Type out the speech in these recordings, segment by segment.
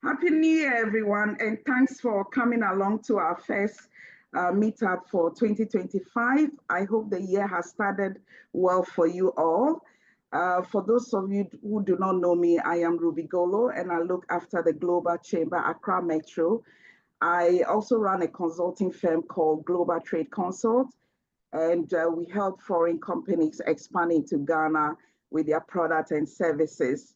Happy New Year, everyone, and thanks for coming along to our first meetup for 2025. I hope the year has started well for you all. For those of you who do not know me, I am Ruby Golo, and I look after the Global Chamber Accra Metro. I also run a consulting firm called Global Trade Consult, and we help foreign companies expand into Ghana with their products and services.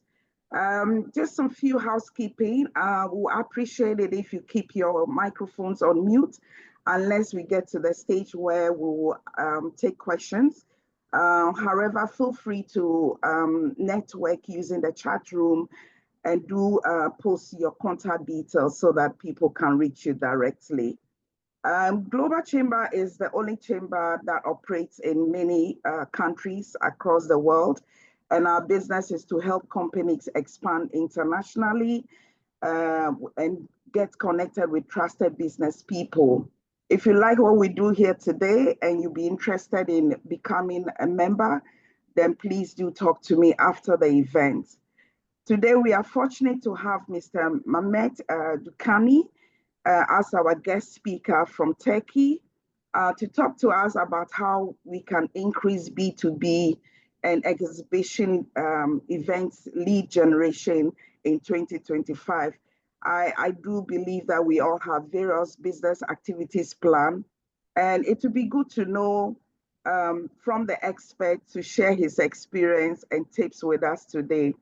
Just some few housekeeping. We'll appreciate it if you keep your microphones on mute unless we get to the stage where we will take questions. However, feel free to network using the chat room and do post your contact details so that people can reach you directly. Global Chamber is the only chamber that operates in many countries across the world. And our business is to help companies expand internationally and get connected with trusted business people. If you like what we do here today and you'd be interested in becoming a member, then please do talk to me after the event. Today, we are fortunate to have Mr. Mehmet DÜKKANCI as our guest speaker from Turkey to talk to us about how we can increase B2B and exhibition events lead generation in 2025. I do believe that we all have various business activities planned, and it would be good to know from the expert to share his experience and tips with us today.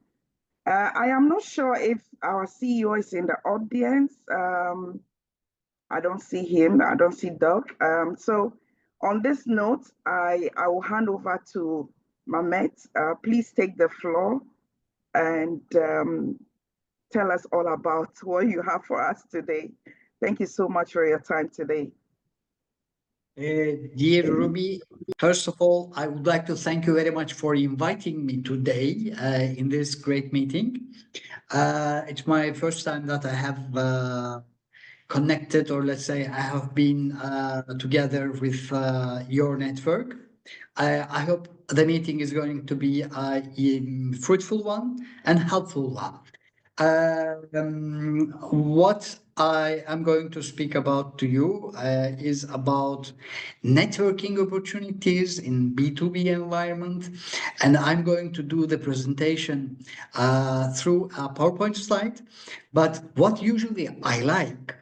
I am not sure if our CEO is in the audience. I don't see him. I don't see Doug. So on this note, I will hand over to Mehmet. Please take the floor and tell us all about what you have for us today. Thank you so much for your time today. Dear Ruby, first of all, I would like to thank you very much for inviting me today in this great meeting. It's my first time that I have connected, or let's say I have been together with your network. I hope the meeting is going to be a fruitful one and helpful one. What I am going to speak about to you is about networking opportunities in B2B environment, and I'm going to do the presentation through a PowerPoint slide. But what usually I like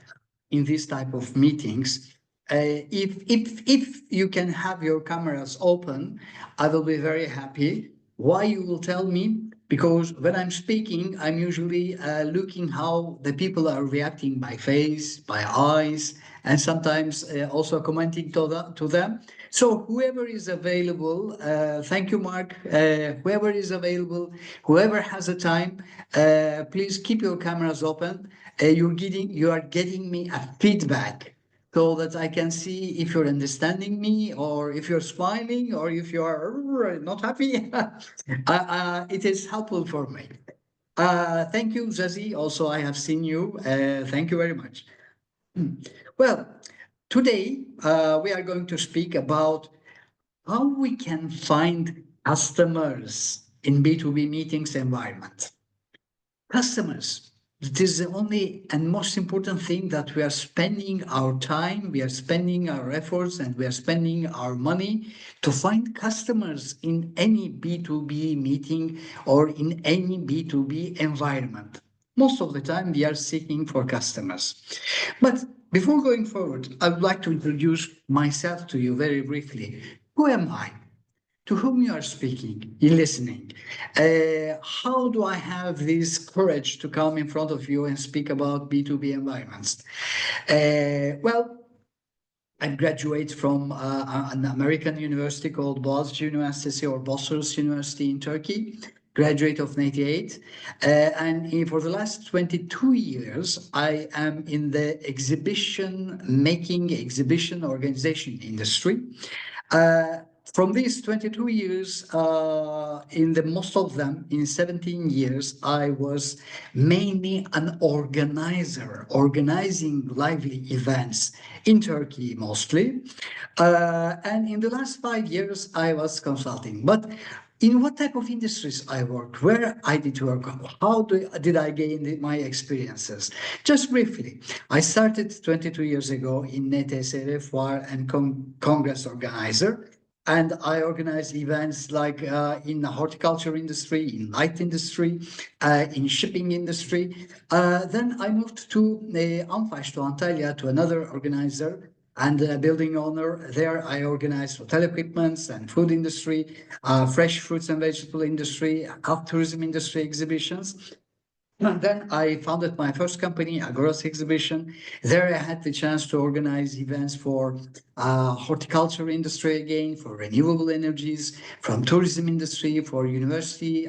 in this type of meetings, if you can have your cameras open, I will be very happy. Why, you will tell me? Because when I'm speaking, I'm usually looking how the people are reacting by face, by eyes, and sometimes also commenting to them. So whoever is available, thank you, Mark. Whoever is available, whoever has a time, please keep your cameras open. You are getting me a feedback so that I can see if you're understanding me, or if you're smiling, or if you are not happy. It is helpful for me. Thank you, Zazie. Also, I have seen you. Thank you very much. Well, today we are going to speak about how we can find customers in B2B meetings environment. Customers. It is the only and most important thing that we are spending our time, we are spending our efforts, and we are spending our money to find customers in any B2B meeting or in any B2B environment. Most of the time, we are seeking for customers. But before going forward, I would like to introduce myself to you very briefly. Who am I? To whom you are speaking, you're listening. How do I have this courage to come in front of you and speak about B2B environments? Well, I graduated from an American university called Boğaziçi University, or Bosphorus University in Turkey. Graduate of 1998, and for the last 22 years, I am in the exhibition organization industry. From these 22 years, in the most of them, in 17 years, I was mainly an organizer, organizing lively events in Turkey mostly. And in the last 5 years, I was consulting. But in what type of industries I worked, where I did work, did I gain my experiences. Just briefly, I started 22 years ago in NTSR, Fuar and Congress organizer. And I organize events like in the horticulture industry, in light industry, in shipping industry. Then I moved to to Antalya, to another organizer and building owner. There I organize hotel equipments and food industry, fresh fruits and vegetable industry, tourism industry exhibitions. And then I founded my first company, Agoras Exhibition. There I had the chance to organize events for horticulture industry again, for renewable energies, from tourism industry, for university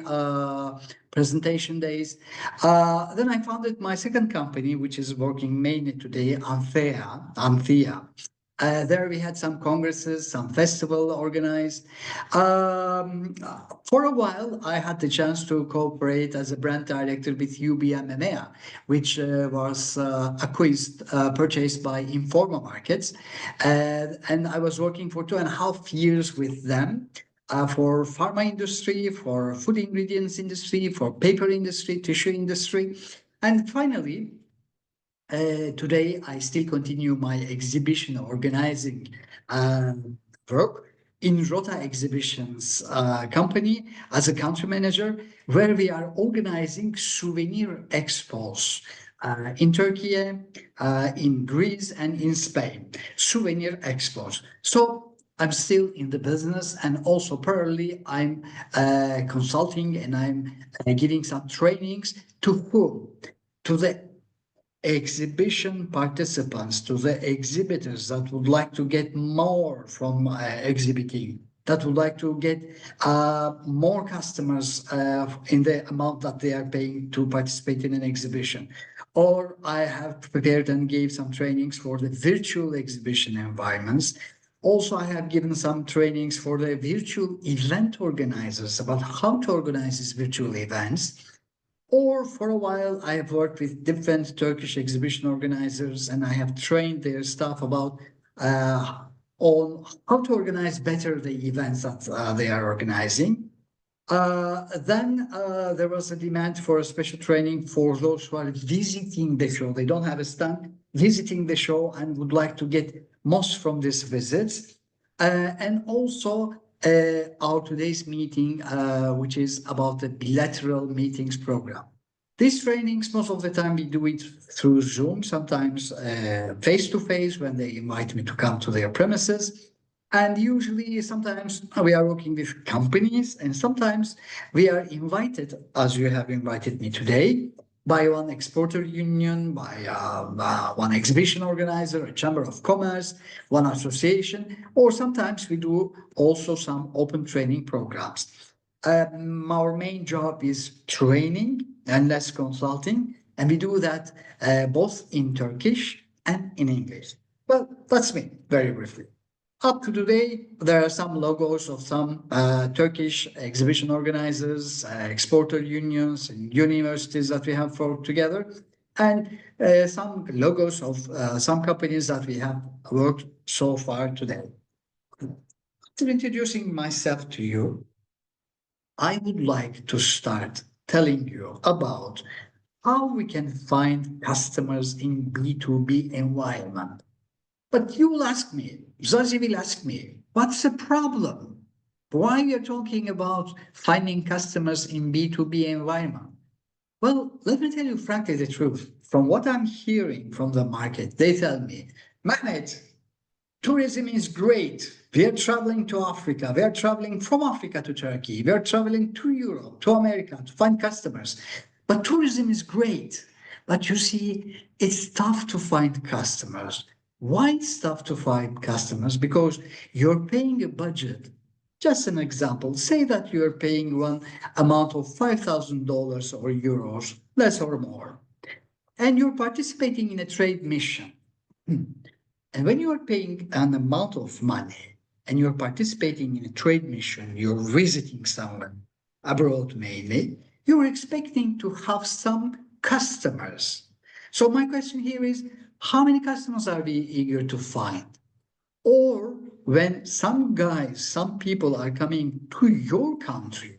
presentation days. Then I founded my second company, which is working mainly today, Anthea. There we had some congresses, some festival organized. For a while, I had the chance to cooperate as a brand director with UBM EMEA, which was purchased by Informa Markets. And I was working for 2.5 years with them. For pharma industry, for food ingredients industry, for paper industry, tissue industry. And finally, today, I still continue my exhibition organizing work in Rota Exhibitions company as a country manager, where we are organizing souvenir expos in Turkey, in Greece, and in Spain. Souvenir expos. So I'm still in the business, and also parallelly I'm consulting and I'm giving some trainings to whom? To the exhibition participants, to the exhibitors that would like to get more from exhibiting, that would like to get more customers in the amount that they are paying to participate in an exhibition. Or I have prepared and gave some trainings for the virtual exhibition environments. Also, I have given some trainings for the virtual event organizers about how to organize these virtual events. Or for a while, I have worked with different Turkish exhibition organizers, and I have trained their staff about on how to organize better the events that they are organizing. Then there was a demand for a special training for those who are visiting the show. They don't have a stand, visiting the show and would like to get most from these visits. And also our today's meeting, which is about the bilateral meetings program. These trainings, most of the time we do it through Zoom, sometimes face-to-face when they invite me to come to their premises. And usually, sometimes we are working with companies, and sometimes we are invited, as you have invited me today, by one exporter union, by one exhibition organizer, a chamber of commerce, one association, or sometimes we do also some open training programs. Our main job is training and less consulting, and we do that both in Turkish and in English. Well, that's me, very briefly. Up to today, there are some logos of some Turkish exhibition organizers, exporter unions, and universities that we have worked together, and some logos of some companies that we have worked so far today. After introducing myself to you, I would like to start telling you about how we can find customers in B2B environment. But you will ask me, Zazi will ask me, what's the problem? Why you're talking about finding customers in B2B environment? Well, let me tell you frankly the truth. From what I'm hearing from the market, they tell me, Mehmet, tourism is great. We are traveling to Africa. We are traveling from Africa to Turkey. We are traveling to Europe, to America to find customers. But tourism is great. But you see, it's tough to find customers. Why it's tough to find customers? Because you're paying a budget. Just an example, say that you're paying one amount of $5,000 or euros, less or more, and you're participating in a trade mission. And when you are paying an amount of money and you're participating in a trade mission, you're visiting someone abroad mainly, you're expecting to have some customers. So my question here is, how many customers are we eager to find? Or when some guys, some people are coming to your country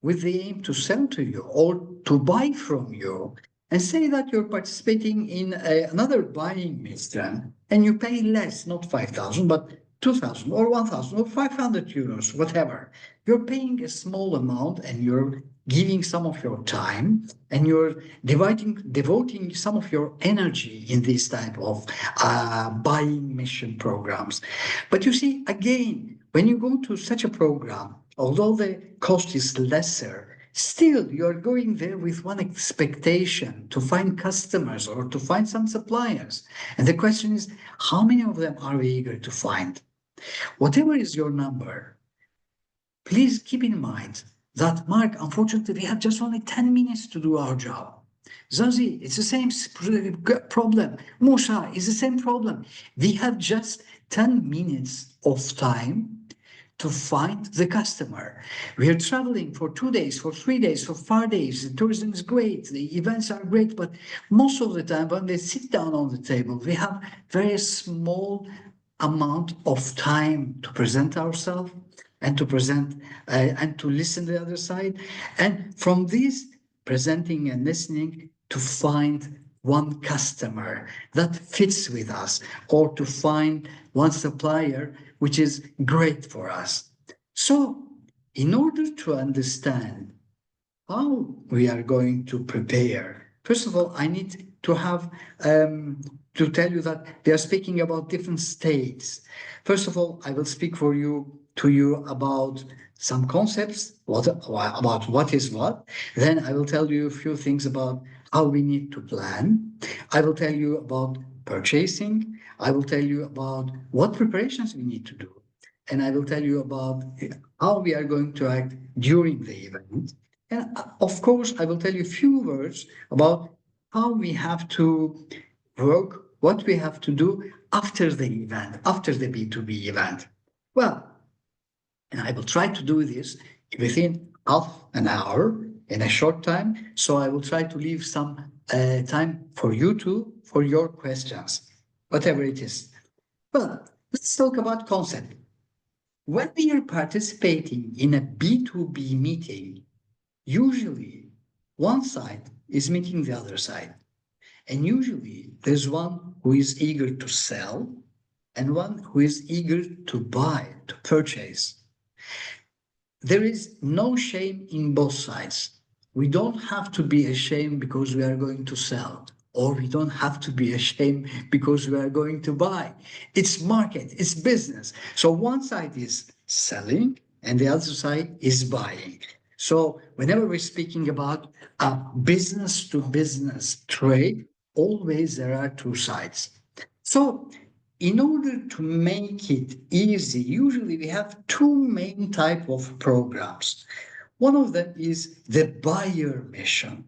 with the aim to sell to you or to buy from you, and say that you're participating in another buying mission and you pay less, not 5,000, but 2,000 or 1,000 or 500 euros, whatever. You're paying a small amount and you're giving some of your time and you're devoting some of your energy in these type of buying mission programs. But you see, again, when you go to such a program, although the cost is lesser, still you're going there with one expectation to find customers or to find some suppliers. And the question is, how many of them are we eager to find? Whatever is your number, please keep in mind that, Mark, unfortunately, we have just only 10 minutes to do our job. Zazi, it's the same problem. Musa, it's the same problem. We have just 10 minutes of time to find the customer. We are traveling for 2 days, for 3 days, for 4 days. The tourism is great, the events are great, but most of the time when they sit down on the table, we have very small amount of time to present ourselves and to present and to listen to the other side. And from this presenting and listening, to find one customer that fits with us or to find one supplier which is great for us. So, in order to understand how we are going to prepare, first of all, I need to have to tell you that we are speaking about different states. First of all, I will speak to you about some concepts, about what is what. Then I will tell you a few things about how we need to plan. I will tell you about purchasing. I will tell you about what preparations we need to do. And I will tell you about how we are going to act during the event. And of course, I will tell you a few words about how we have to work, what we have to do after the event, after the B2B event. Well, and I will try to do this within half an hour in a short time. So I will try to leave some time for you too, for your questions, whatever it is. Well, let's talk about concept. When we are participating in a B2B meeting, usually one side is meeting the other side. And usually there's one who is eager to sell and one who is eager to buy, to purchase. There is no shame in both sides. We don't have to be ashamed because we are going to sell, or we don't have to be ashamed because we are going to buy. It's market, it's business. So one side is selling and the other side is buying. So whenever we're speaking about a business to business trade, always there are two sides. So in order to make it easy, usually we have two main type of programs. One of them is the buyer mission.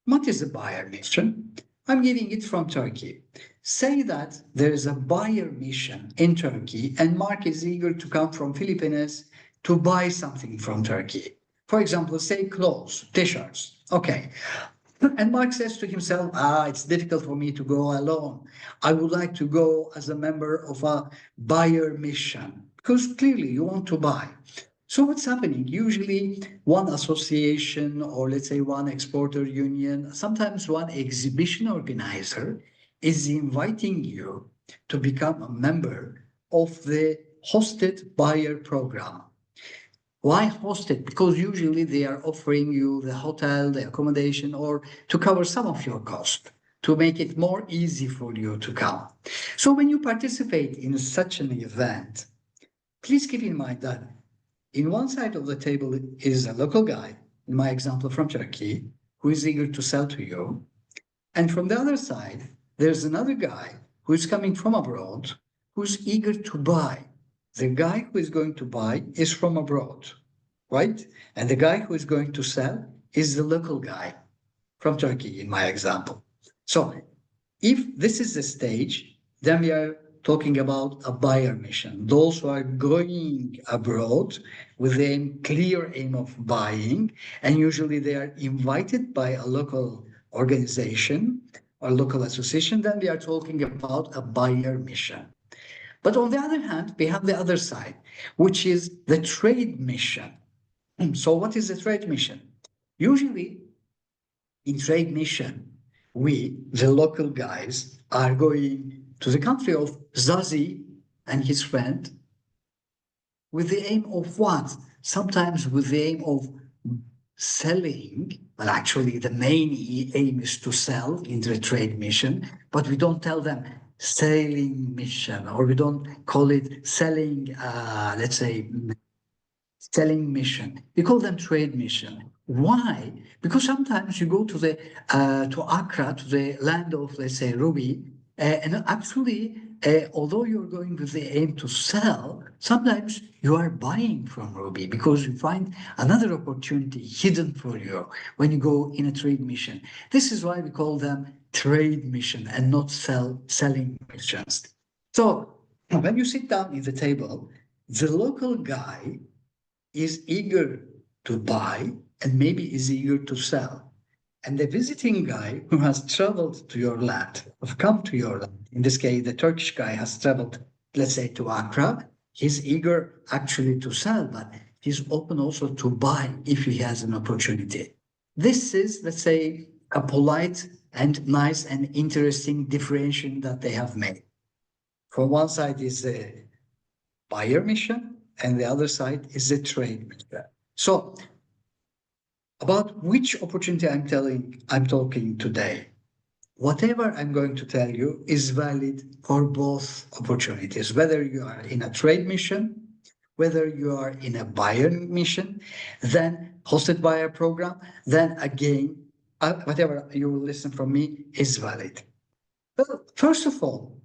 What is a buyer mission? I'm giving it from Turkey. Say that there is a buyer mission in Turkey and Mark is eager to come from Philippines to buy something from Turkey. For example, say clothes, t-shirts. Okay. And Mark says to himself, it's difficult for me to go alone. I would like to go as a member of a buyer mission because clearly you want to buy. So what's happening? Usually one association or let's say one exporter union, sometimes one exhibition organizer is inviting you to become a member of the hosted buyer program. Why hosted? Because usually they are offering you the hotel, the accommodation, or to cover some of your cost to make it more easy for you to come. So when you participate in such an event, please keep in mind that in one side of the table is a local guy, in my example from Turkey, who is eager to sell to you. And from the other side, there's another guy who is coming from abroad, who's eager to buy. The guy who is going to buy is from abroad, right? And the guy who is going to sell is the local guy from Turkey, in my example. So if this is the stage, then we are talking about a buyer mission. Those who are going abroad with a clear aim of buying, and usually they are invited by a local organization or local association, then we are talking about a buyer mission. But on the other hand, we have the other side, which is the trade mission. So what is the trade mission? Usually in trade mission, we, the local guys, are going to the country of Zazi and his friend with the aim of what? Sometimes with the aim of selling. Well, actually, the main aim is to sell in the trade mission, but we don't tell them selling mission, or we don't call it selling, let's say, selling mission. We call them trade mission. Why? Because sometimes you go to Accra, to the land of, let's say, Ruby, and actually, although you're going with the aim to sell, sometimes you are buying from Ruby because you find another opportunity hidden for you when you go in a trade mission. This is why we call them trade mission and not selling missions. So when you sit down at the table, the local guy is eager to buy and maybe is eager to sell. And the visiting guy who has traveled to your land, have come to your land, in this case, the Turkish guy has traveled, let's say, to Accra, he's eager actually to sell, but he's open also to buy if he has an opportunity. This is, let's say, a polite and nice and interesting differentiation that they have made. From one side is the buyer mission, and the other side is the trade mission. So about which opportunity I'm talking today. Whatever I'm going to tell you is valid for both opportunities, whether you are in a trade mission, whether you are in a buyer mission, then hosted by a program, then again, whatever you will listen from me is valid. Well, first of all,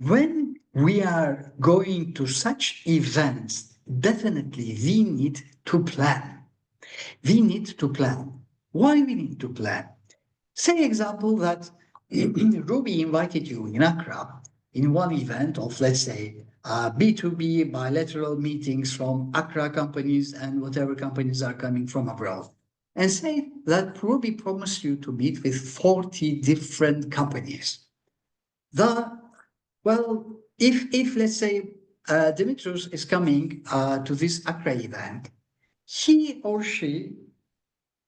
when we are going to such events, definitely we need to plan. We need to plan. Why we need to plan? Say example that Ruby invited you in Accra in one event of, let's say, B2B bilateral meetings from Accra companies and whatever companies are coming from abroad. And say that Ruby promised you to meet with 40 different companies. If let's say Dimitrios is coming to this Accra event, he or she,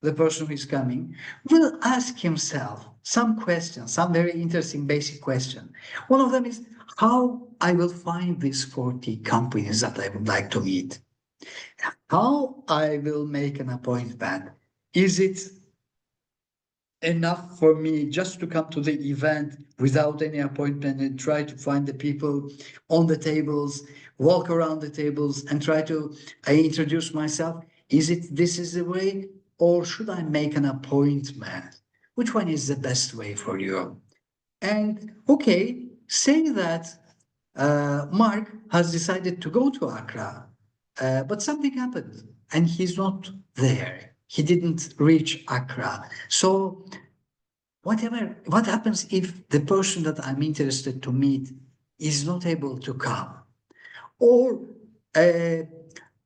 the person who is coming, will ask himself some questions, some very interesting basic question. One of them is how I will find these 40 companies that I would like to meet. How I will make an appointment. Is it enough for me just to come to the event without any appointment and try to find the people on the tables, walk around the tables and try to introduce myself? This is the way, or should I make an appointment? Which one is the best way for you? And okay, say that Mark has decided to go to Accra, but something happened and he's not there. He didn't reach Accra. So what happens if the person that I'm interested to meet is not able to come? Or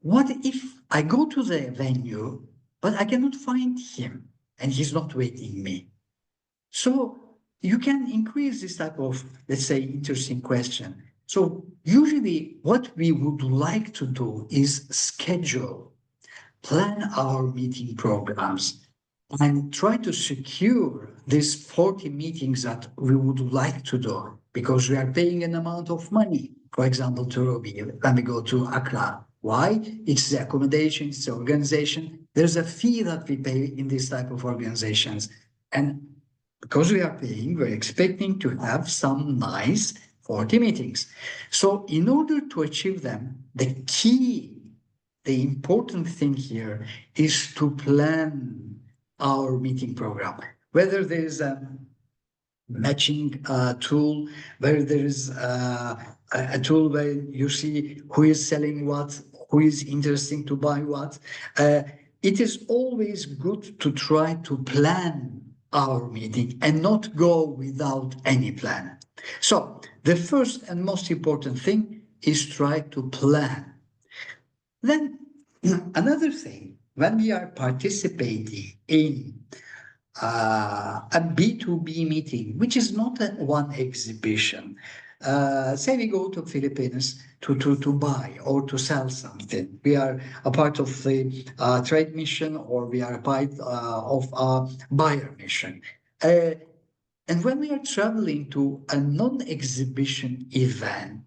what if I go to the venue, but I cannot find him and he's not waiting me? So you can increase this type of, let's say, interesting question. So usually what we would like to do is plan our meeting programs and try to secure these 40 meetings that we would like to do because we are paying an amount of money, for example, to Ruby when we go to Accra. Why? It's the accommodation, it's the organization. There's a fee that we pay in this type of organizations. And because we are paying, we're expecting to have some nice 40 meetings. So in order to achieve them, the important thing here is to plan our meeting program. Whether there is a matching tool, where there is a tool where you see who is selling what, who is interesting to buy what. It is always good to try to plan our meeting and not go without any plan. So the first and most important thing is try to plan. Then another thing, when we are participating in a B2B meeting, which is not one exhibition, Say we go to Philippines to buy or to sell something. We are a part of the trade mission, or we are a part of a buyer mission. And when we are traveling to a non-exhibition event,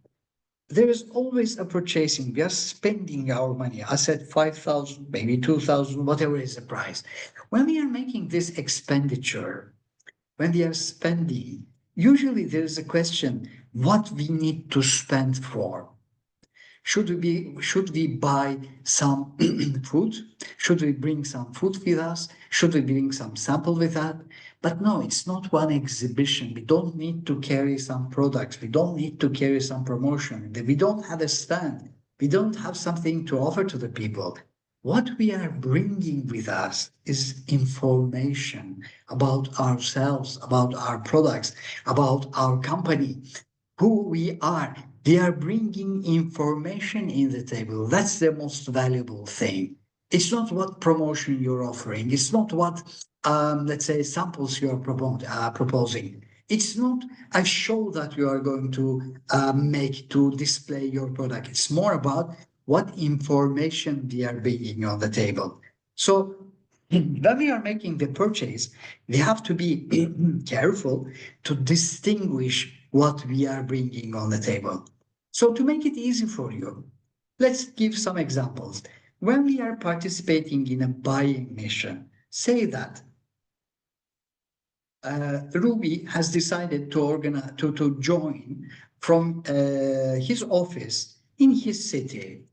there is always a purchasing. We are spending our money. I said 5,000, maybe 2,000, whatever is the price. When we are making this expenditure, when we are spending, usually there is a question what we need to spend for. Should we buy some food? Should we bring some food with us? Should we bring some sample with that? But no, it's not one exhibition. We don't need to carry some products. We don't need to carry some promotion. We don't have a stand. We don't have something to offer to the people. What we are bringing with us is information about ourselves, about our products, about our company, who we are. We are bringing information in the table. That's the most valuable thing. It's not what promotion you're offering. It's not what, let's say, samples you're proposing. It's not a show that you are going to make to display your product. It's more about what information we are bringing on the table. So when we are making the purchase, we have to be careful to distinguish what we are bringing on the table. So to make it easy for you, let's give some examples. When we are participating in a buying mission, say that Ruby has decided to join from his office in his city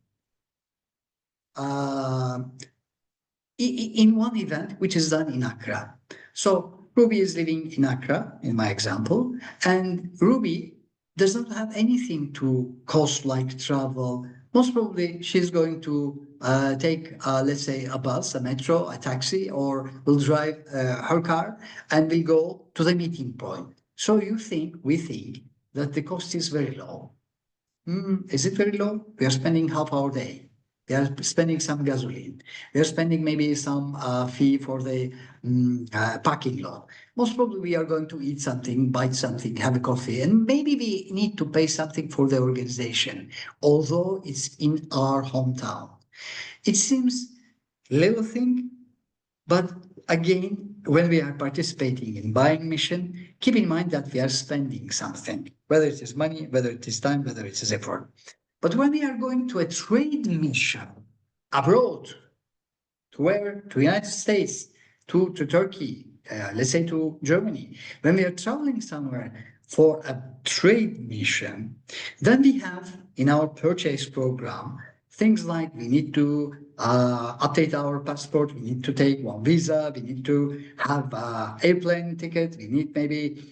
in one event which is done in Accra. So Ruby is living in Accra, in my example, and Ruby does not have anything to cost like travel. Most probably she's going to take, let's say, a bus, a metro, a taxi, or will drive her car and will go to the meeting point. So we think that the cost is very low. Is it very low? We are spending half our day. We are spending some gasoline. We are spending maybe some fee for the parking lot. Most probably we are going to eat something, buy something, have a coffee, and maybe we need to pay something for the organization, although it's in our hometown. It seems little thing, but again, when we are participating in buying mission, keep in mind that we are spending something, whether it is money, whether it is time, whether it is effort. But when we are going to a trade mission abroad, to where? To United States, to Turkey, let's say to Germany, when we are traveling somewhere for a trade mission, then we have in our purchase program things like we need to update our passport, we need to take one visa, we need to have an airplane ticket, we need maybe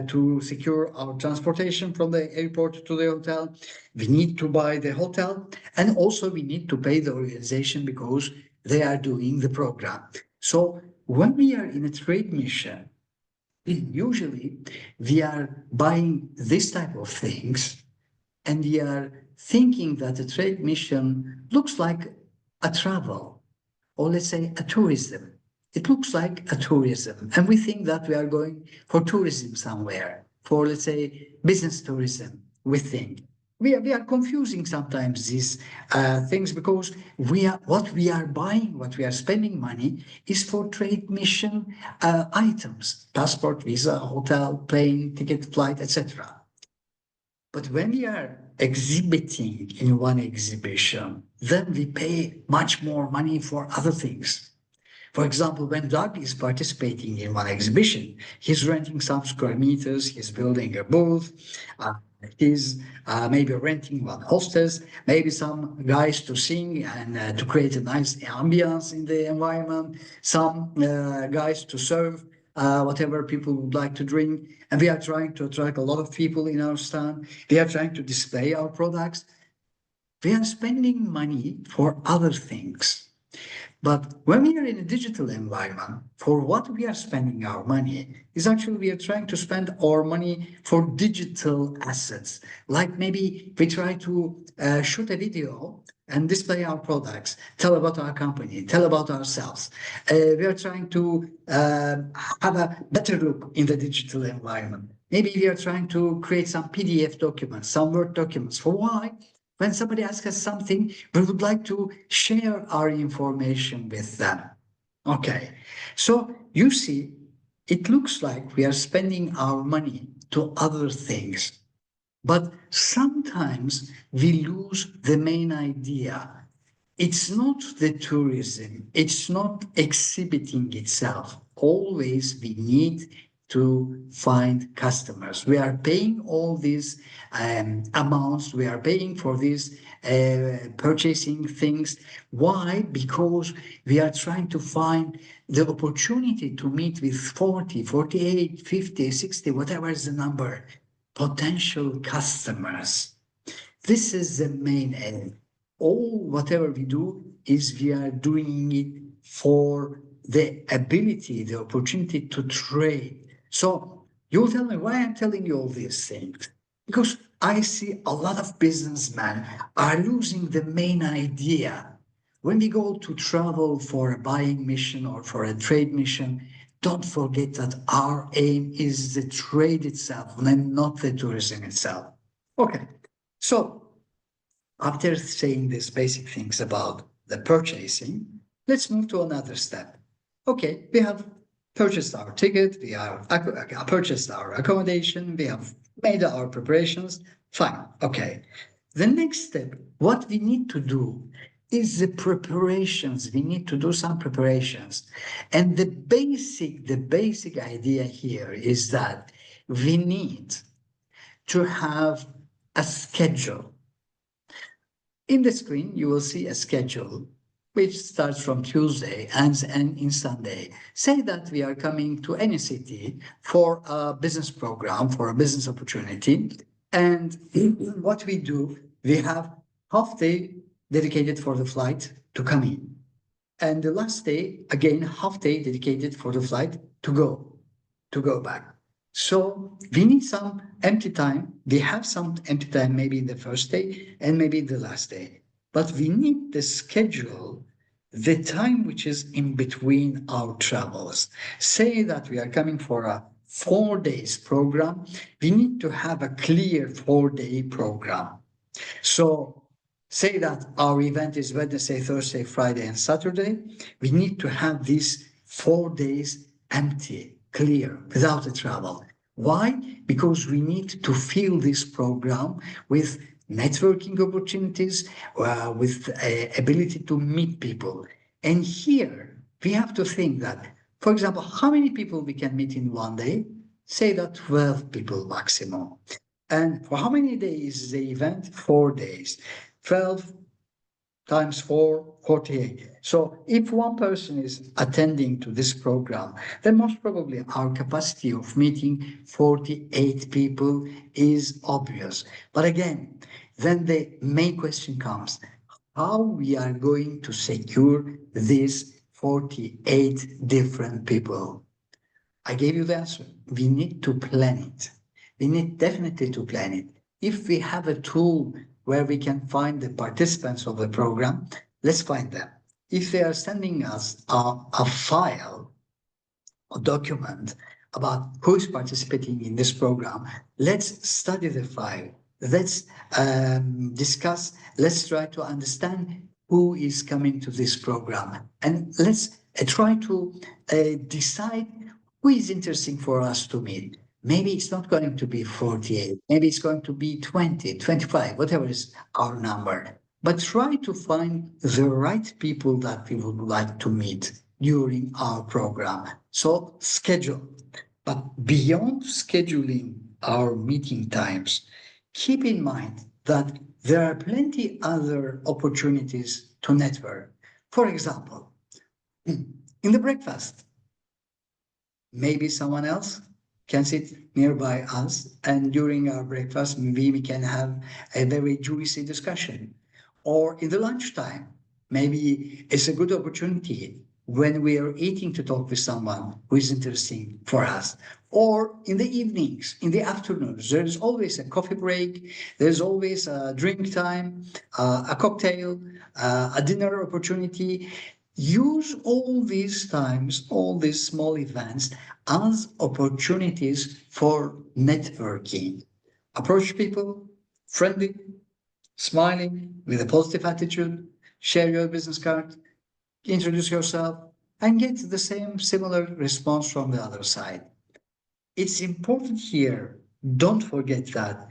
to secure our transportation from the airport to the hotel, we need to buy the hotel, and also we need to pay the organization because they are doing the program. So when we are in a trade mission, usually we are buying this type of things and we are thinking that a trade mission looks like a travel, or let's say a tourism. It looks like a tourism. And we think that we are going for tourism somewhere, for let's say business tourism, we think. We are confusing sometimes these things because what we are buying, what we are spending money is for trade mission items, passport, visa, hotel, plane, ticket, flight, etc. But when we are exhibiting in one exhibition, then we pay much more money for other things. For example, when Doug is participating in one exhibition, he's renting some square meters, he's building a booth, he's maybe renting one hostess, maybe some guys to sing and to create a nice ambience in the environment, some guys to serve whatever people would like to drink. And we are trying to attract a lot of people in our stand. We are trying to display our products. We are spending money for other things. But when we are in a digital environment, for what we are spending our money is actually we are trying to spend our money for digital assets. Like maybe we try to shoot a video and display our products, tell about our company, tell about ourselves. We are trying to have a better look in the digital environment. Maybe we are trying to create some PDF documents, some Word documents. For why? When somebody asks us something, we would like to share our information with them. Okay, so you see, it looks like we are spending our money to other things, but sometimes we lose the main idea. It's not the tourism, it's not exhibiting itself. Always we need to find customers. We are paying all these amounts, we are paying for these purchasing things. Why? Because we are trying to find the opportunity to meet with 40, 48, 50, 60, whatever is the number, potential customers. This is the main aim. All whatever we do is we are doing it for the ability, the opportunity to trade. So you'll tell me why I'm telling you all these things. Because I see a lot of businessmen are losing the main idea. When we go to travel for a buying mission or for a trade mission, don't forget that our aim is the trade itself and not the tourism itself. Okay, so after saying these basic things about the purchasing, let's move to another step. Okay, we have purchased our ticket, we have purchased our accommodation, we have made our preparations. Fine, okay. The next step, what we need to do is the preparations. We need to do some preparations. And the basic idea here is that we need to have a schedule. In the screen, you will see a schedule which starts from Tuesday and ends in Sunday. Say that we are coming to any city for a business program, for a business opportunity. And what we do, we have half day dedicated for the flight to come in. And the last day, again, half day dedicated for the flight to go back. So we need some empty time. We have some empty time maybe in the first day and maybe the last day. But we need the schedule, the time which is in between our travels. Say that we are coming for a 4 days program. We need to have a clear 4-day program. So say that our event is Wednesday, Thursday, Friday, and Saturday. We need to have these 4 days empty, clear, without the travel. Why? Because we need to fill this program with networking opportunities, with ability to meet people. And here we have to think that, for example, how many people we can meet in one day? Say that 12 people maximum. And for how many days is the event? 4 days. 12 times 4, 48. So if one person is attending to this program, then most probably our capacity of meeting 48 people is obvious. But again, then the main question comes, how we are going to secure these 48 different people? I gave you the answer. We need to plan it. We need definitely to plan it. If we have a tool where we can find the participants of the program, let's find them. If they are sending us a file, a document about who is participating in this program, let's study the file. Let's discuss, let's try to understand who is coming to this program. And let's try to decide who is interesting for us to meet. Maybe it's not going to be 48, maybe it's going to be 20, 25, whatever is our number. But try to find the right people that we would like to meet during our program. So schedule. But beyond scheduling our meeting times, keep in mind that there are plenty other opportunities to network. For example, in the breakfast, maybe someone else can sit nearby us, and during our breakfast, maybe we can have a very juicy discussion. Or in the lunchtime, maybe it's a good opportunity when we are eating to talk with someone who is interesting for us. Or in the evenings, in the afternoons, there is always a coffee break, there's always a drink time, a cocktail, a dinner opportunity. Use all these times, all these small events as opportunities for networking. Approach people friendly, smiling, with a positive attitude, share your business card, introduce yourself, and get the same similar response from the other side. It's important here, don't forget that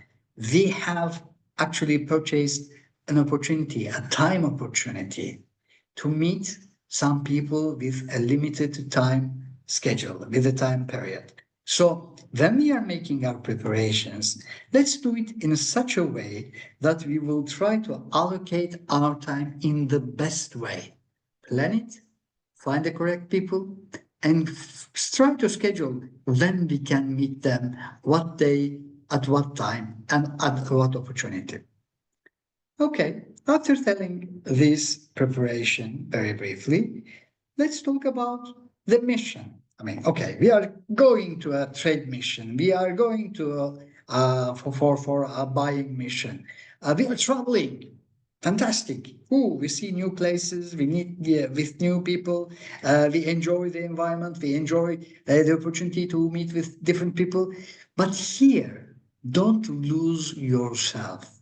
we have actually purchased an opportunity, a time opportunity to meet some people with a limited time schedule, with a time period. So when we are making our preparations, let's do it in such a way that we will try to allocate our time in the best way. Plan it, find the correct people, and try to schedule when we can meet them, what day, at what time, and at what opportunity. Okay, after telling this preparation very briefly, let's talk about the mission. I mean, okay, we are going to a trade mission. We are going to for a buying mission. We are traveling. Fantastic. Ooh, we see new places. We meet with new people. We enjoy the environment. We enjoy the opportunity to meet with different people. But here, don't lose yourself.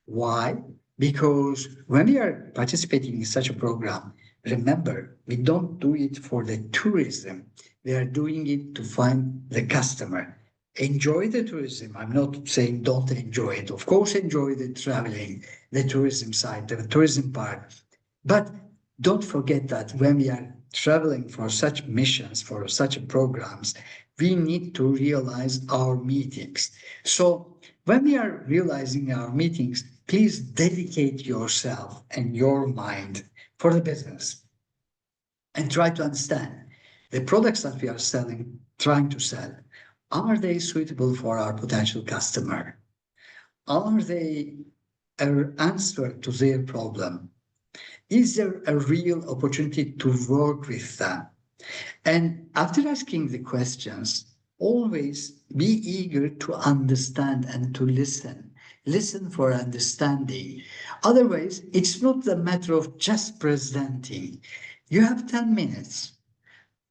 Why? Because when we are participating in such a program, remember, we don't do it for the tourism. We are doing it to find the customer. Enjoy the tourism. I'm not saying don't enjoy it. Of course, enjoy the traveling, the tourism side, the tourism part. But don't forget that when we are traveling for such missions, for such programs, we need to realize our meetings. So when we are realizing our meetings, please dedicate yourself and your mind for the business and try to understand the products that we are selling, trying to sell. Are they suitable for our potential customer? Are they an answer to their problem? Is there a real opportunity to work with them? And after asking the questions, always be eager to understand and to listen. Listen for understanding. Otherwise, it's not a matter of just presenting. You have 10 minutes.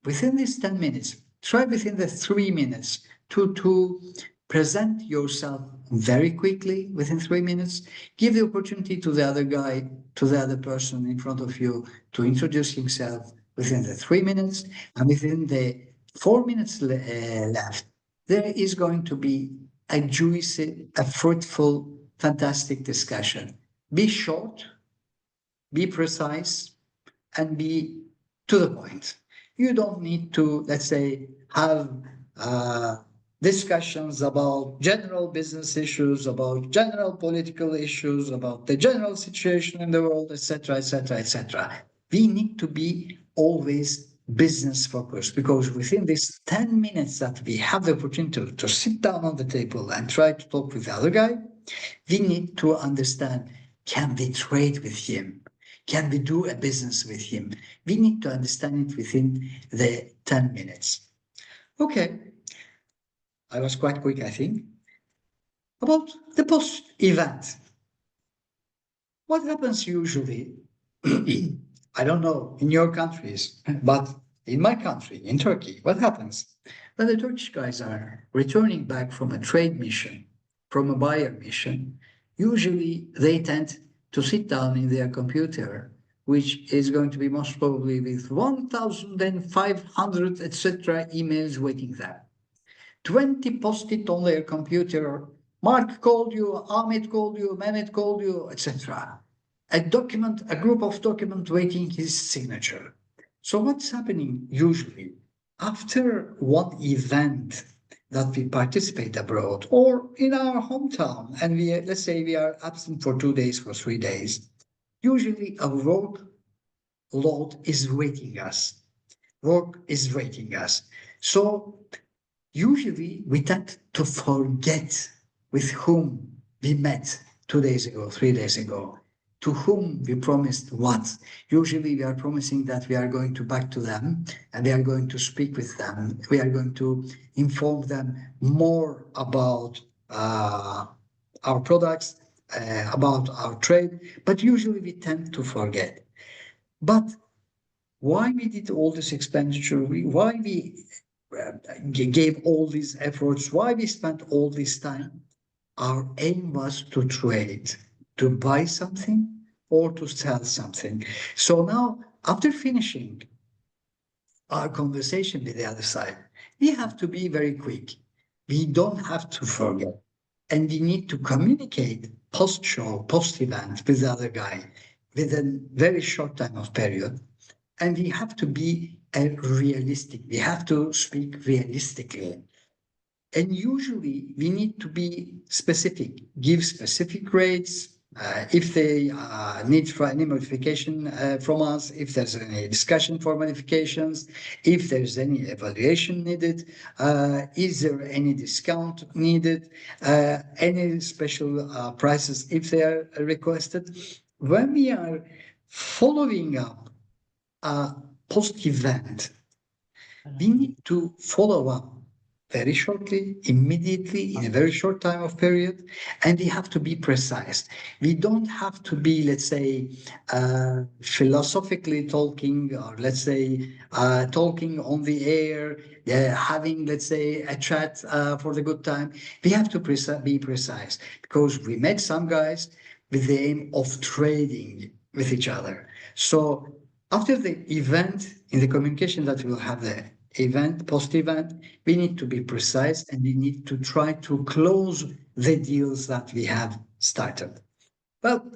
Within these 10 minutes, try within the 3 minutes to present yourself very quickly within 3 minutes. Give the opportunity to the other guy, to the other person in front of you to introduce himself within the 3 minutes. And within the 4 minutes left, there is going to be a juicy, a fruitful, fantastic discussion. Be short, be precise, and be to the point. You don't need to, let's say, have discussions about general business issues, about general political issues, about the general situation in the world, etc., etc., etc. We need to be always business focused because within these 10 minutes that we have the opportunity to sit down on the table and try to talk with the other guy, we need to understand, can we trade with him? Can we do a business with him? We need to understand it within the 10 minutes. Okay, I was quite quick, I think. About the post-event. What happens usually? I don't know in your countries, but in my country, in Turkey, what happens? When the Turkish guys are returning back from a trade mission, from a buyer mission, usually they tend to sit down in their computer, which is going to be most probably with 1,500, etc., emails waiting there. 20 post-it on their computer. Mark called you, Ahmet called you, Mehmet called you, etc. A document, a group of documents waiting his signature. So what's happening usually? After one event that we participate abroad or in our hometown, and let's say we are absent for 2 days, for 3 days, usually a work load is waiting us. Work is waiting us. So usually we tend to forget with whom we met 2 days ago, 3 days ago, to whom we promised what. Usually we are promising that we are going to back to them and we are going to speak with them. We are going to inform them more about our products, about our trade, but usually we tend to forget. But why we did all this expenditure, why we gave all these efforts, why we spent all this time. Our aim was to trade, to buy something or to sell something. So now, after finishing our conversation with the other side, we have to be very quick. We don't have to forget. And we need to communicate post-show, post-event with the other guy within very short time of period. And we have to be realistic. We have to speak realistically. And usually we need to be specific, give specific rates. If they need for any modification from us, if there's any discussion for modifications, if there's any evaluation needed, is there any discount needed, any special prices if they are requested. When we are following up a post-event, we need to follow up very shortly, immediately, in a very short time of period, and we have to be precise. We don't have to be, let's say, philosophically talking, or let's say, talking on the air, having, let's say, a chat for the good time. We have to be precise, because we met some guys with the aim of trading with each other. So after the event, in the communication that we'll have there, event, post-event, we need to be precise and we need to try to close the deals that we have started. Well,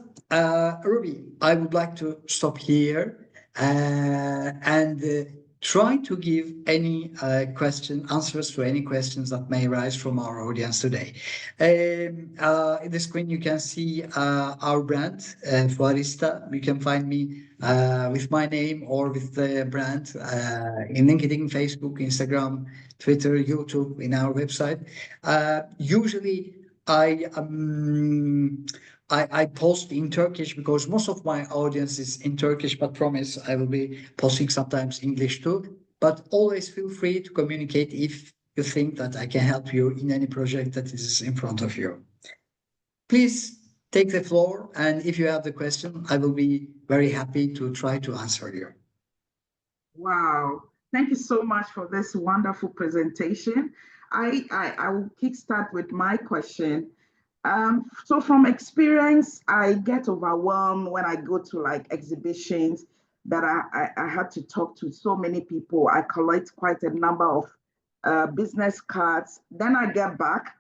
Ruby, I would like to stop here and try to give any answers to any questions that may arise from our audience today. In the screen, you can see our brand, Fuarista. You can find me with my name or with the brand in LinkedIn, Facebook, Instagram, Twitter, YouTube, in our website. Usually, I post in Turkish because most of my audience is in Turkish, but promise I will be posting sometimes English too. But always feel free to communicate if you think that I can help you in any project that is in front of you. Please take the floor, and if you have the question, I will be very happy to try to answer you. Wow. Thank you so much for this wonderful presentation. I will kickstart with my question. So from experience, I get overwhelmed when I go to like exhibitions that I had to talk to so many people. I collect quite a number of business cards. Then I get back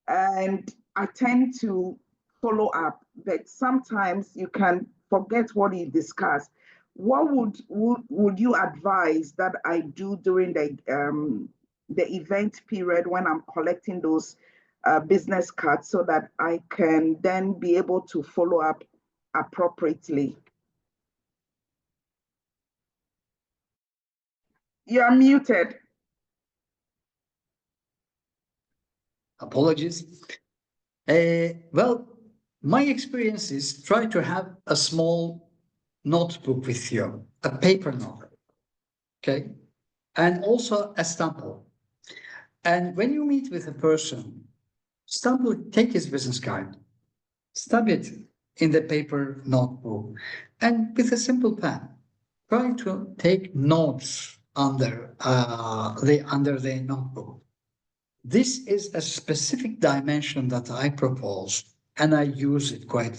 and I tend to follow up, but sometimes you can forget what you discussed. What would you advise that I do during the event period when I'm collecting those business cards so that I can then be able to follow up appropriately? You're muted. Apologies. Well, my experience is try to have a small notebook with you, a paper notebook, okay? And also a stamp. And when you meet with a person, take his business card, stamp it in the paper notebook, and with a simple pen, try to take notes under the notebook. This is a specific dimension that I propose, and I use it quite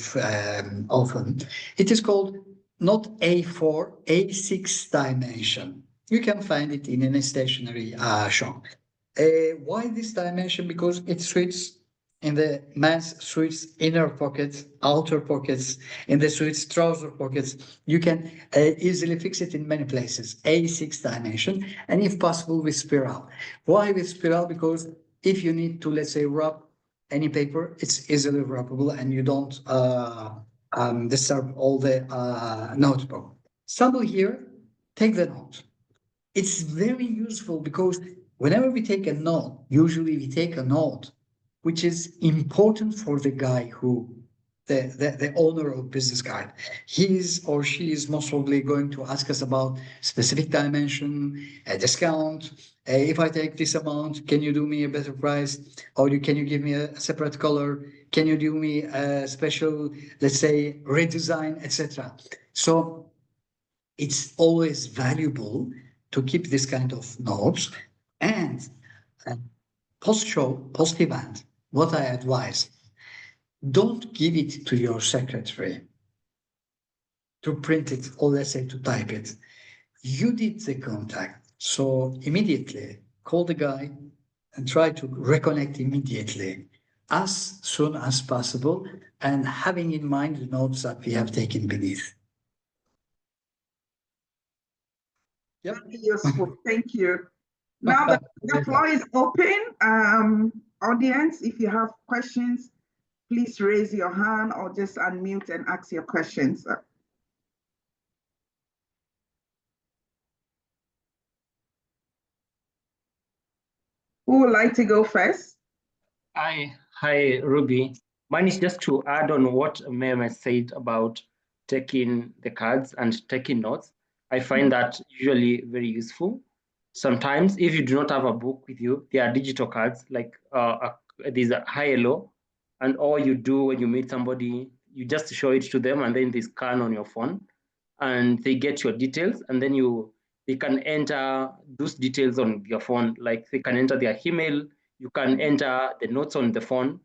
often. It is called not A4, A6 dimension. You can find it in any stationery shop. Why this dimension? Because it suits in the man's suits inner pockets, outer pockets, in the suits trouser pockets. You can easily fix it in many places. A6 dimension, and if possible with spiral. Why with spiral? Because if you need to, let's say, rub any paper, it's easily rubbable, and you don't disturb all the notebook. Sample here, take the note. It's very useful because whenever we take a note, usually we take a note which is important for the guy who the owner of business card. He is or she is most probably going to ask us about specific dimension, a discount. If I take this amount, can you do me a better price? Or can you give me a separate color? Can you do me a special, let's say, redesign, etc. So it's always valuable to keep this kind of notes. And uh, post-show, post-event, what I advise, don't give it to your secretary to print it or let's say to type it. You did the contact. So immediately call the guy and try to reconnect immediately as soon as possible and having in mind the notes that we have taken beneath. Yep. Very useful. Thank you. Now the floor is open. Audience, if you have questions, please raise your hand or just unmute and ask your questions. Who would like to go first? Hi, Ruby. Mine is just to add on what Mehmet said about taking the cards and taking notes. I find that usually very useful. Sometimes, if you do not have a book with you, there are digital cards like there's a high low, and all you do when you meet somebody, you just show it to them, and then they scan on your phone, and they get your details, and then they can enter those details on your phone. Like they can enter their email, you can enter the notes on the phone,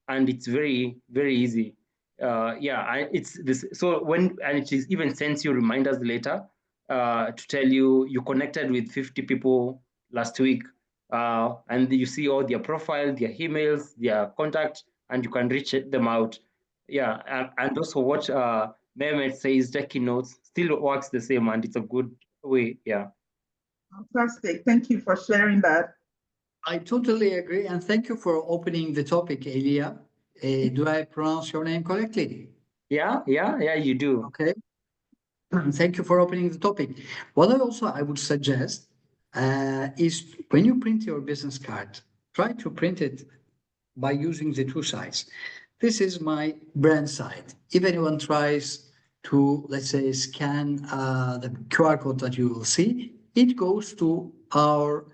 and it's very, very easy. It's this. So and it is even sends you reminders later to tell you connected with 50 people last week, and you see all their profile, their emails, their contact, and you can reach them out. Yeah, and also what Mehmet says, taking notes still works the same, and it's a good way. Yeah. Fantastic. Thank you for sharing that. I totally agree, and thank you for opening the topic, Elia. Do I pronounce your name correctly? Yeah, you do. Okay. Thank you for opening the topic. What I would suggest is when you print your business card, try to print it by using the two sides. This is my brand side. If anyone tries to, let's say, scan the QR code that you will see, it goes to our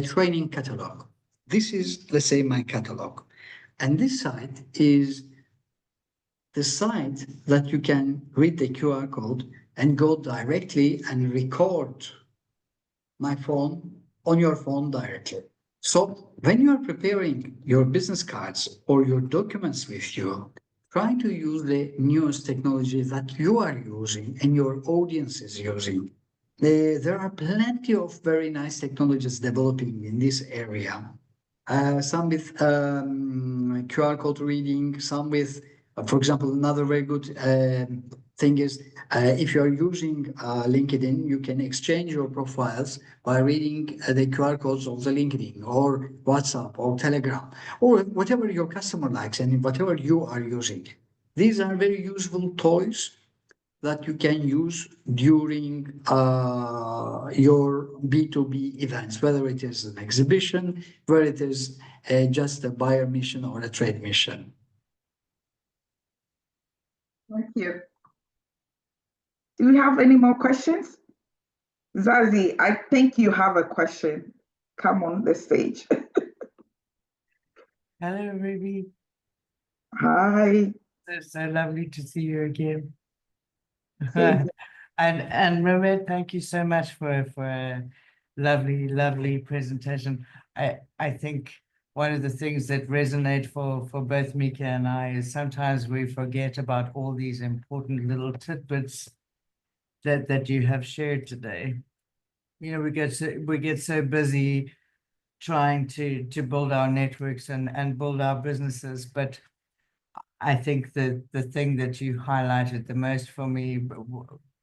training catalog. This is, let's say, my catalog. And this side is the site that you can read the QR code and go directly and record my phone on your phone directly. So when you are preparing your business cards or your documents with you, try to use the newest technology that you are using and your audience is using. There are plenty of very nice technologies developing in this area. Some with QR code reading, some with, for example, another very good thing is if you are using LinkedIn, you can exchange your profiles by reading the QR codes of the LinkedIn or WhatsApp or Telegram or whatever your customer likes and whatever you are using. These are very useful toys that you can use during your B2B events, whether it is an exhibition, whether it is just a buyer mission or a trade mission. Thank you. Do we have any more questions? Zazie, I think you have a question. Come on the stage. Hello, Ruby. Hi. So lovely to see you again. Same. And Mehmet, thank you so much for a lovely presentation. I think one of the things that resonate for both Mika and I is sometimes we forget about all these important little tidbits that you have shared today. You know, we get so busy trying to build our networks and build our businesses, but I think the thing that you highlighted the most for me,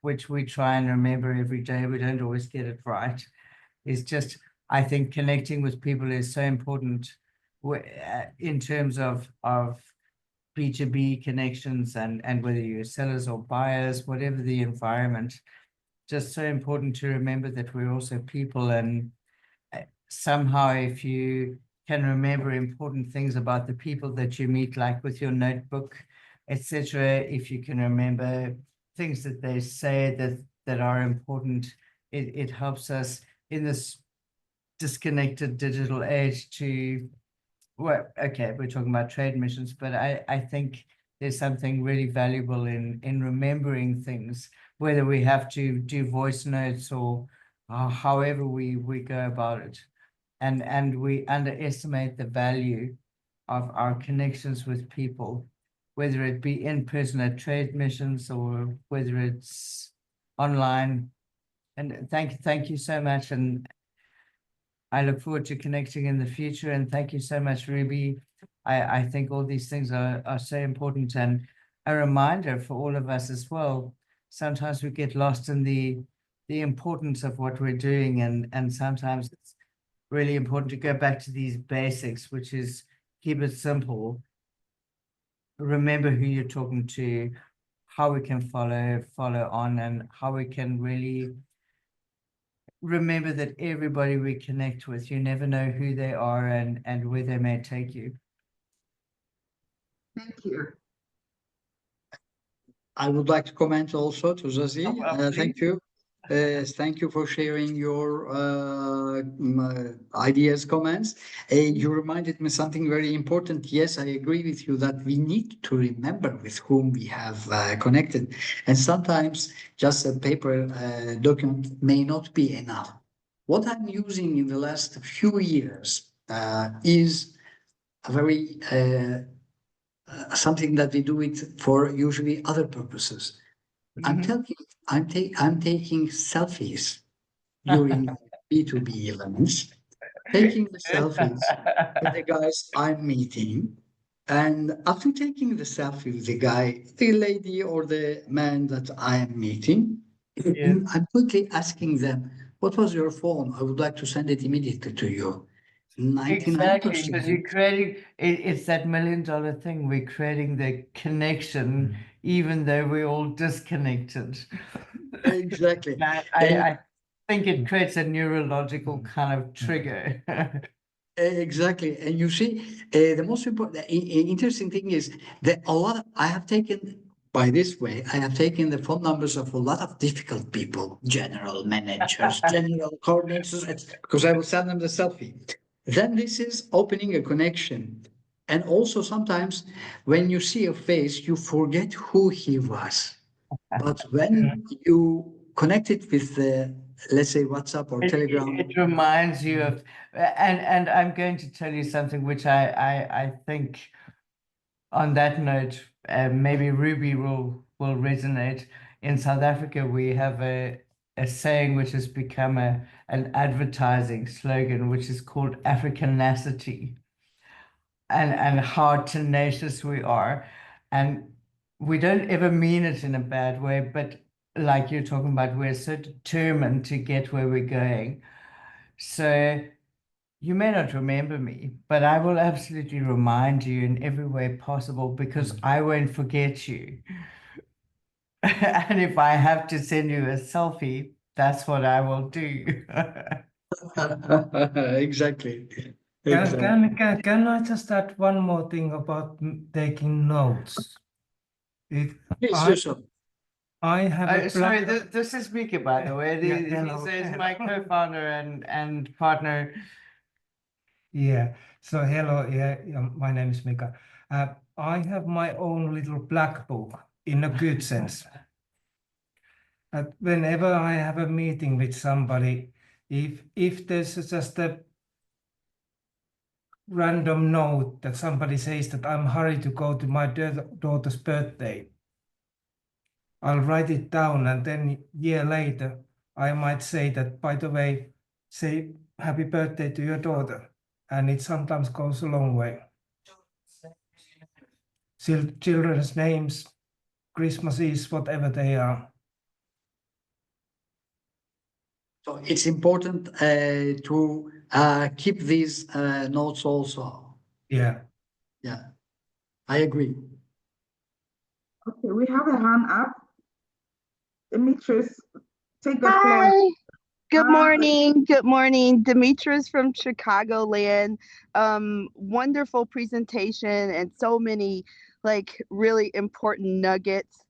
which we try and remember every day, we don't always get it right, is just, I think connecting with people is so important in terms of B2B connections and whether you're sellers or buyers, whatever the environment, just so important to remember that we're also people, and somehow if you can remember important things about the people that you meet, like with your notebook, etc. If you can remember things that they say that are important, it helps us in this disconnected digital age to, well, okay, we're talking about trade missions, but I think there's something really valuable in remembering things whether we have to do voice notes or however we go about it. And we underestimate the value of our connections with people, whether it be in person at trade missions or whether it's online. And thank you so much. And I look forward to connecting in the future. And thank you so much, Ruby. I think all these things are so important, and a reminder for all of us as well. Sometimes we get lost in the importance of what we're doing, and sometimes it's really important to go back to these basics, which is keep it simple. Remember who you're talking to, how we can follow on, and how we can really remember that everybody we connect with, you never know who they are and where they may take you. Thank you. I would like to comment also to Zazie. Thank you. Thank you for sharing your ideas, comments. You reminded me something very important. Yes, I agree with you that we need to remember with whom we have connected. And sometimes just a paper document may not be enough. What I'm using in the last few years is a very something that we do it for usually other purposes. I'm taking selfies during B2B events, taking the selfies with the guys I'm meeting. And after taking the selfie with the guy, the lady or the man that I am meeting, Yeah. I'm quickly asking them, what was your phone? I would like to send it immediately to you. Exactly, because 99%. you're creating it's that $1 million thing. We're creating the connection, even though we're all disconnected. Exactly. I think it creates a neurological kind of trigger. Exactly. And you see, the most important, interesting thing is that I have taken, by this way, I have taken the phone numbers of a lot of difficult people, general managers, general coordinators, because I will send them the selfie. Then this is opening a connection. And also sometimes when you see a face, you forget who he was. But when you connect it with the, let's say, WhatsApp or Telegram, It reminds you of, and I'm going to tell you something which I think on that note, maybe Ruby will resonate. In South Africa, we have a saying which has become an advertising slogan, which is called Africanacity, and how tenacious we are. And we don't ever mean it in a bad way, but like you're talking about, we're so determined to get where we're going. So you may not remember me, but I will absolutely remind you in every way possible, because I won't forget you. And if I have to send you a selfie, that's what I will do. exactly. Exactly. Can I just add one more thing about taking notes? Please I do so. I have a Sorry, black. this is Mika, by the way. Yeah, He hello. says my co-founder and partner. Yeah. So hello. Yeah, my name is Mika. I have my own little black book in a good sense. Whenever I have a meeting with somebody, if there's just a random note that somebody says that I'm hurried to go to my daughter's birthday, I'll write it down, and then a year later, I might say that, by the way, say happy birthday to your daughter. And it sometimes goes a long way. Children's names, Christmases, whatever they are. So it's important to keep these notes also. Yeah. Yeah, I agree. Okay, we have a hand up. Demetrius, take the floor. Hi. Good Hi. morning. Good morning. Demetrius from Chicagoland. Wonderful presentation and so many like really important nuggets.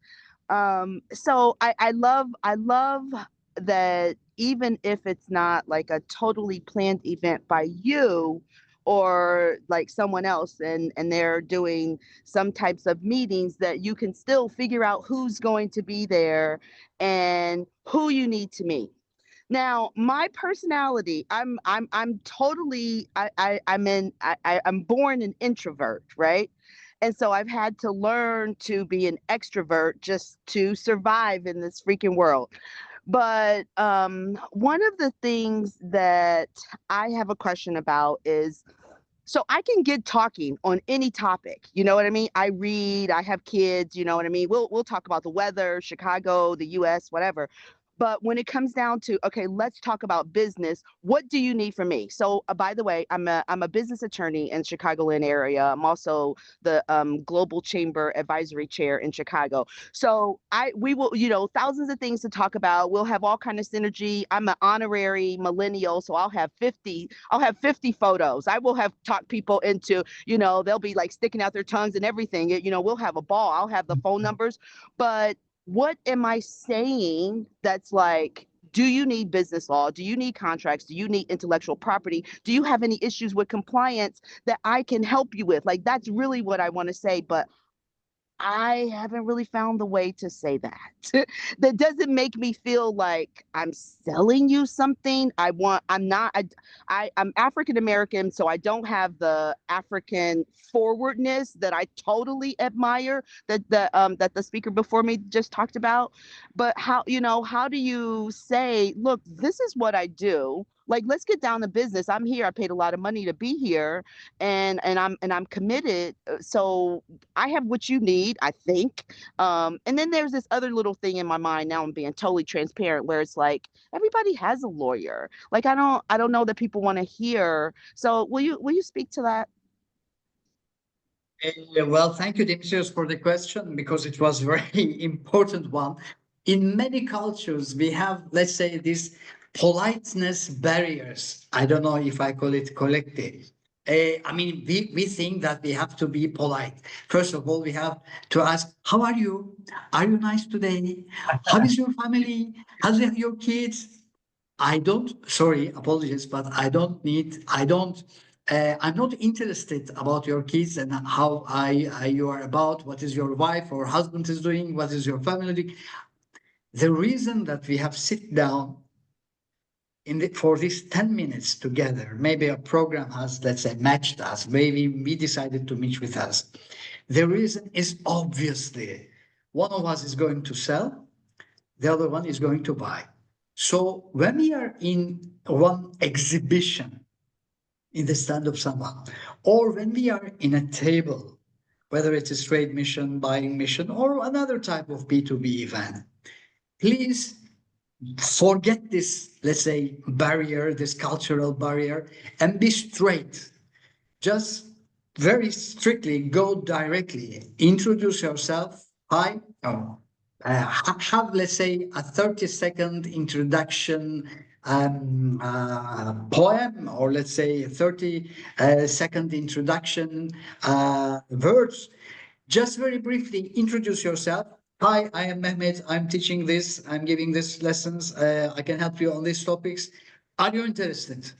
So I love that even if it's not like a totally planned event by you or like someone else, and they're doing some types of meetings, that you can still figure out who's going to be there and who you need to meet. Now, my personality, I'm totally, I'm born an introvert, right? And so I've had to learn to be an extrovert just to survive in this freaking world. But one of the things that I have a question about is, so I can get talking on any topic. You know what I mean? I read, I have kids, you know what I mean? We'll talk about the weather, Chicago, the US, whatever. But when it comes down to, okay, let's talk about business. What do you need from me? So, by the way, I'm a business attorney in Chicagoland area. I'm also the Global Chamber Advisory Chair in Chicago. So we will, thousands of things to talk about. We'll have all kind of synergy. I'm an honorary millennial, so I'll have 50 photos. I will have talked people into, they'll be like sticking out their tongues and everything. We'll have a ball. I'll have the phone numbers. But what am I saying that's like, do you need business law? Do you need contracts? Do you need intellectual property? Do you have any issues with compliance that I can help you with? Like, that's really what I want to say. But I haven't really found the way to say that. That doesn't make me feel like I'm selling you something. I'm African American, so I don't have the African forwardness that I totally admire that the speaker before me just talked about. But how do you say, look, this is what I do. Like, let's get down to business. I'm here. I paid a lot of money to be here, and I'm committed. So I have what you need, I think. And then there's this other little thing in my mind. Now I'm being totally transparent, where it's like, everybody has a lawyer. Like, I don't know that people want to hear. So will you speak to that? Well, thank you, Demetrius, for the question, because it was a very important one. In many cultures, we have, let's say, these politeness barriers. I don't know if I call it correctly. I mean, we think that we have to be polite. First of all, we have to ask, how are you? Are you nice today? How is your family? How's your kids? Sorry, apologies, but I'm not interested about your kids and how you are about, what is your wife or husband is doing, what is your family. The reason that we have sit down for these 10 minutes together, maybe a program has, let's say, matched us, maybe we decided to meet with us. The reason is obviously one of us is going to sell, the other one is going to buy. So when we are in one exhibition in the stand of someone, or when we are in a table, whether it's a trade mission, buying mission, or another type of B2B event, please forget this, let's say, barrier, this cultural barrier, and be straight. Just very strictly go directly, introduce yourself. Hi, have, let's say, a 30-second introduction poem, or let's say a 30-second introduction words. Just very briefly introduce yourself. Hi, I am Mehmet. I'm teaching this. I'm giving this lessons. I can help you on these topics. Are you interested?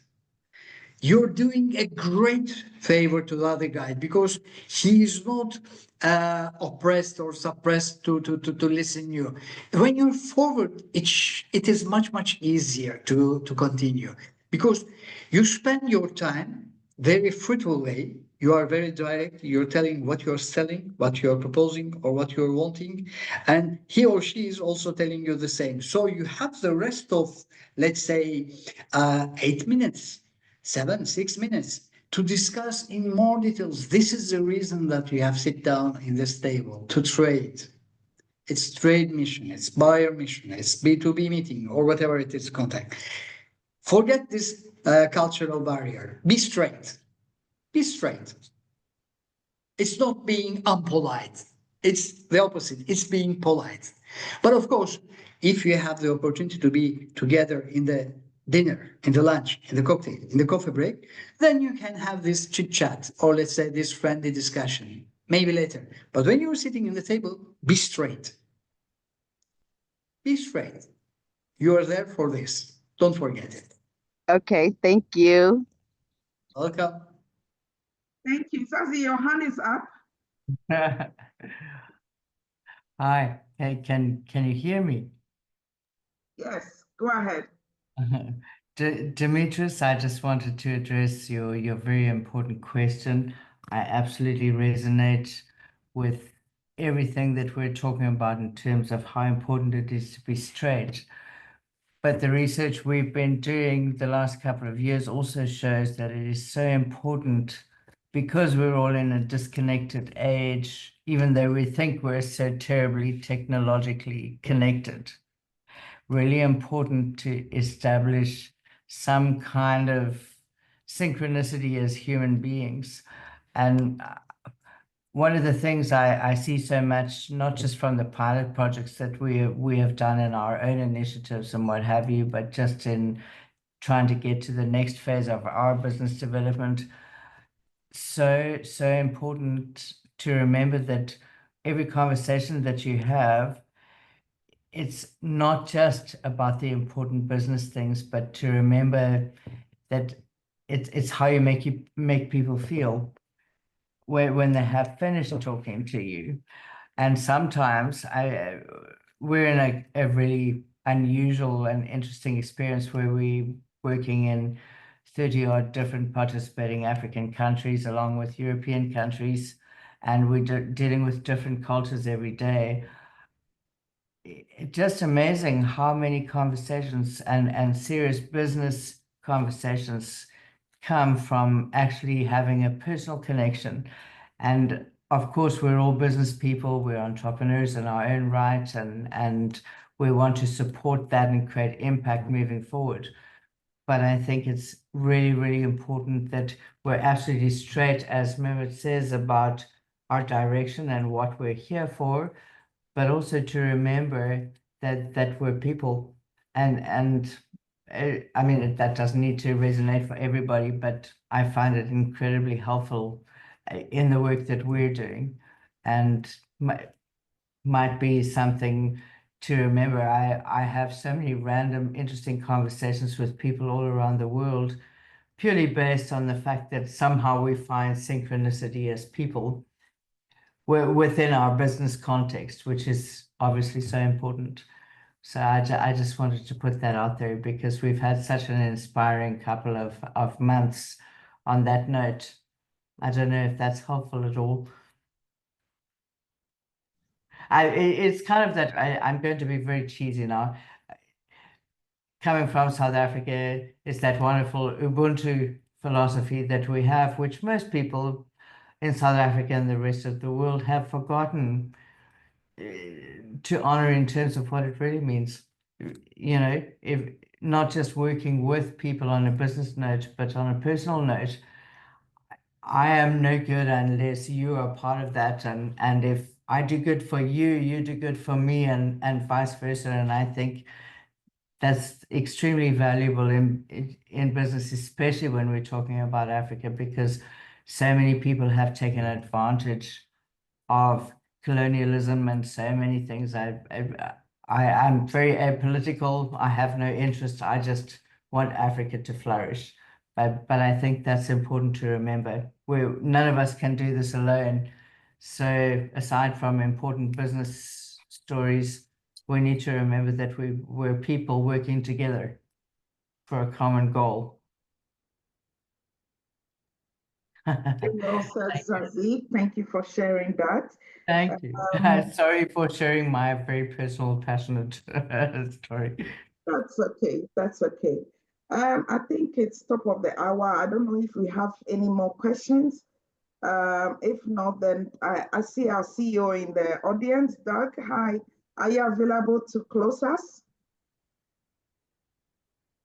You're doing a great favor to the other guy, because he is not oppressed or suppressed to listen you. When you're forward, it is much easier to continue, because you spend your time very fruitful way. You are very direct. You're telling what you're selling, what you're proposing, or what you're wanting, and he or she is also telling you the same. So you have the rest of, let's say, 8 minutes, 6 minutes to discuss in more details. This is the reason that we have sit down in this table to trade. It's trade mission, it's buyer mission, it's B2B meeting, or whatever it is, contact. Forget this cultural barrier. Be straight. Be straight. It's not being unpolite. It's the opposite. It's being polite. But of course, if you have the opportunity to be together in the dinner, in the lunch, in the cocktail, in the coffee break, then you can have this chit chat, or let's say this friendly discussion, maybe later. But when you're sitting in the table, be straight. Be straight. You are there for this. Don't forget it. Okay, thank you. Welcome. Thank you. Zazie, your hand is up. Hi, hey, can you hear me? Yes, go ahead. Demetrius, I just wanted to address your very important question. I absolutely resonate with everything that we're talking about in terms of how important it is to be straight. But the research we've been doing the last couple of years also shows that it is so important because we're all in a disconnected age, even though we think we're so terribly technologically connected. Really important to establish some kind of synchronicity as human beings. And one of the things I see so much, not just from the pilot projects that we have done in our own initiatives and what have you, but just in trying to get to the next phase of our business development, so important to remember that every conversation that you have, it's not just about the important business things, but to remember that it's how you make people feel when they have finished talking to you. And sometimes we're in a really unusual and interesting experience where we working in 30 odd different participating African countries along with European countries, and we're dealing with different cultures every day. It's just amazing how many conversations and serious business conversations come from actually having a personal connection. And of course, we're all business people, we're entrepreneurs in our own right, and we want to support that and create impact moving forward. But I think it's really, really important that we're absolutely straight, as Mehmet says, about our direction and what we're here for, but also to remember that we're people. And I mean, that doesn't need to resonate for everybody, but I find it incredibly helpful in the work that we're doing, and might be something to remember. I have so many random, interesting conversations with people all around the world, purely based on the fact that somehow we find synchronicity as people within our business context, which is obviously so important. So I just wanted to put that out there because we've had such an inspiring couple of months on that note. I don't know if that's helpful at all. It's kind of that I'm going to be very cheesy now. Coming from South Africa, it's that wonderful Ubuntu philosophy that we have, which most people in South Africa and the rest of the world have forgotten to honor in terms of what it really means. You know, if not just working with people on a business note, but on a personal note, I am no good unless you are part of that. And if I do good for you, you do good for me, and vice versa. And I think that's extremely valuable in business, especially when we're talking about Africa, because so many people have taken advantage of colonialism and so many things. I'm very apolitical. I have no interest. I just want Africa to flourish. But I think that's important to remember. None of us can do this alone. So aside from important business stories, we need to remember that we're people working together for a common goal. Well said, Zazie. Thank you for sharing that. Thank you. Sorry for sharing my very personal, passionate story. That's okay. That's okay. I think it's top of the hour. I don't know if we have any more questions. If not, then I see our CEO in the audience. Doug, hi. Are you available to close us?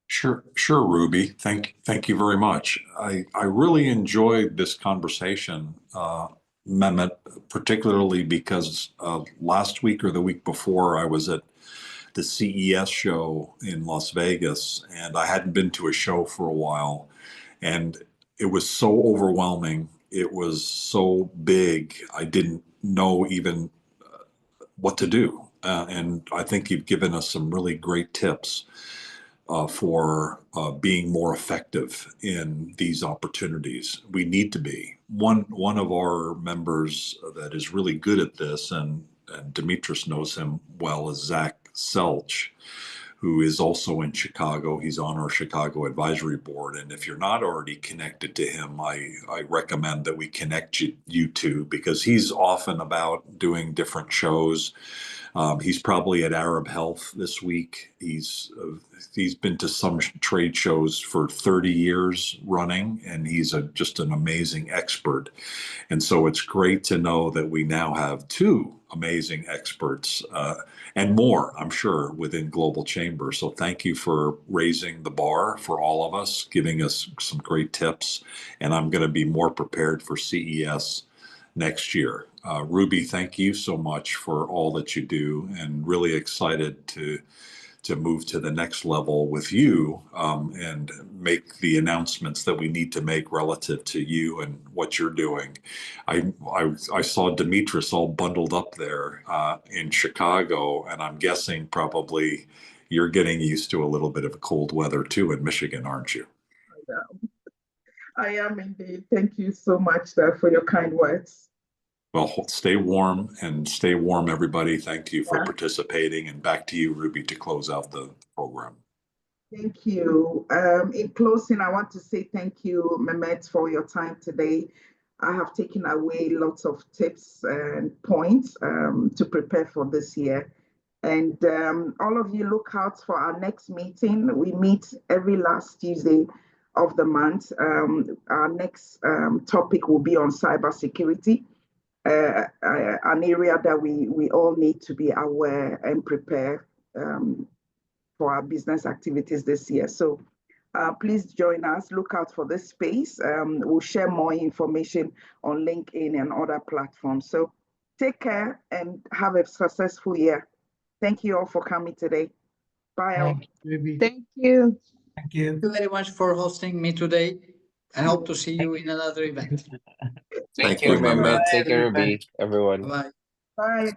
Sure, Ruby. Thank you very much. I really enjoyed this conversation, Mehmet, particularly because last week or the week before I was at the CES show in Las Vegas, and I hadn't been to a show for a while, and it was so overwhelming. It was so big. I didn't know even what to do. And I think you've given us some really great tips for being more effective in these opportunities. We need to be. One of our members that is really good at this, and Dimitris knows him well, is Zach Selch, who is also in Chicago. He's on our Chicago advisory board. And if you're not already connected to him, I recommend that we connect you two, because he's often about doing different shows. He's probably at Arab Health this week. He's been to some trade shows for 30 years running, and he's just an amazing expert. And so it's great to know that we now have two amazing experts and more, I'm sure, within Global Chamber. So thank you for raising the bar for all of us, giving us some great tips. And I'm going to be more prepared for CES next year. Ruby, thank you so much for all that you do, and really excited to move to the next level with you and make the announcements that we need to make relative to you and what you're doing. I saw Dimitris all bundled up there in Chicago, and I'm guessing probably you're getting used to a little bit of cold weather too in Michigan, aren't you? I am indeed. Thank you so much for your kind words. Well, stay warm, everybody. Thank you for participating. And back to you, Ruby, to close out the program. Thank you. In closing, I want to say thank you, Mehmet, for your time today. I have taken away lots of tips and points to prepare for this year. And all of you, look out for our next meeting. We meet every last Tuesday of the month. Our next topic will be on cybersecurity. An area that we all need to be aware and prepare for our business activities this year. So please join us. Look out for this space. We'll share more information on LinkedIn and other platforms. So take care and have a successful year. Thank you all for coming today. Bye. Thank you, Ruby. Thank you. Thank you. Thank you very much for hosting me today. I hope to see you in another event. Thank you, Mehmet. Take care, Ruby, everyone. Bye. Bye.